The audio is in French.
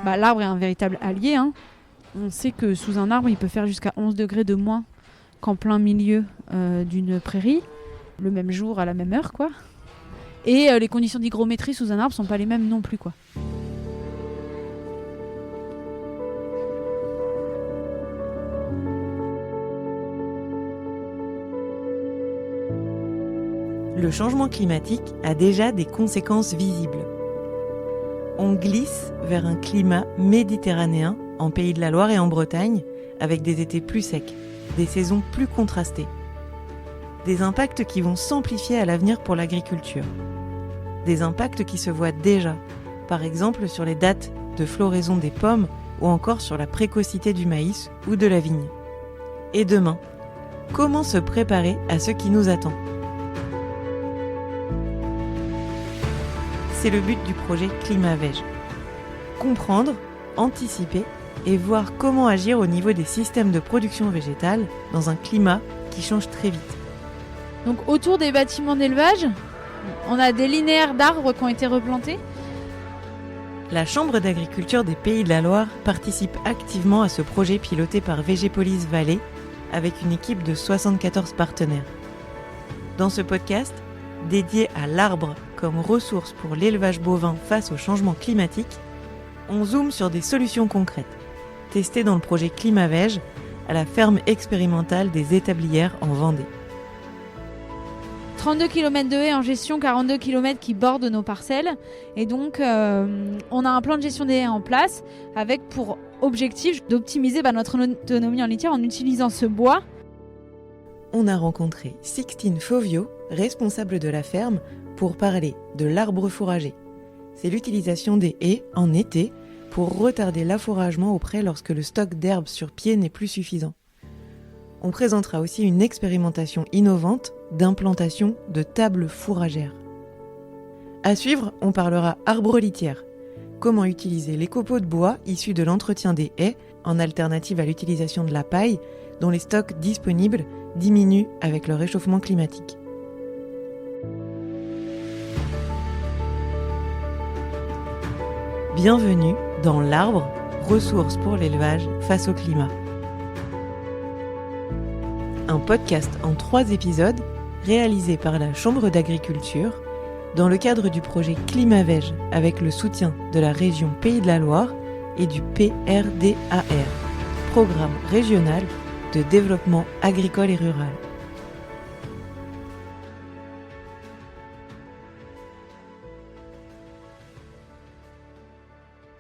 L'arbre est un véritable allié. On sait que sous un arbre, il peut faire jusqu'à 11 degrés de moins qu'en plein milieu d'une prairie, le même jour à la même heure, quoi. Et les conditions d'hygrométrie sous un arbre sont pas les mêmes non plus, quoi. Le changement climatique a déjà des conséquences visibles. On glisse vers un climat méditerranéen en Pays de la Loire et en Bretagne, avec des étés plus secs, des saisons plus contrastées. Des impacts qui vont s'amplifier à l'avenir pour l'agriculture. Des impacts qui se voient déjà, par exemple sur les dates de floraison des pommes ou encore sur la précocité du maïs ou de la vigne. Et demain, comment se préparer à ce qui nous attend ? C'est le but du projet Climavège. Comprendre, anticiper et voir comment agir au niveau des systèmes de production végétale dans un climat qui change très vite. Donc autour des bâtiments d'élevage, on a des linéaires d'arbres qui ont été replantés. La Chambre d'agriculture des Pays de la Loire participe activement à ce projet piloté par Végépolis Vallée avec une équipe de 74 partenaires. Dans ce podcast, dédié à l'arbre comme ressource pour l'élevage bovin face au changement climatique, on zoome sur des solutions concrètes, testées dans le projet Climavège à la ferme expérimentale des Établières en Vendée. 32 km de haies en gestion, 42 km qui bordent nos parcelles. Et donc, on a un plan de gestion des haies en place avec pour objectif d'optimiser notre autonomie en litière en utilisant ce bois. On a rencontré Sixtine Fauvio, responsable de la ferme, pour parler de l'arbre fourragé. C'est l'utilisation des haies en été pour retarder l'affouragement au pré lorsque le stock d'herbe sur pied n'est plus suffisant. On présentera aussi une expérimentation innovante d'implantation de tables fourragères. À suivre, on parlera arbre-litière. Comment utiliser les copeaux de bois issus de l'entretien des haies en alternative à l'utilisation de la paille, dont les stocks disponibles diminuent avec le réchauffement climatique. Bienvenue dans l'Arbre, ressources pour l'élevage face au climat. Un podcast en 3 épisodes réalisé par la Chambre d'agriculture dans le cadre du projet Climavège avec le soutien de la région Pays de la Loire et du PRDAR, Programme régional de développement agricole et rural.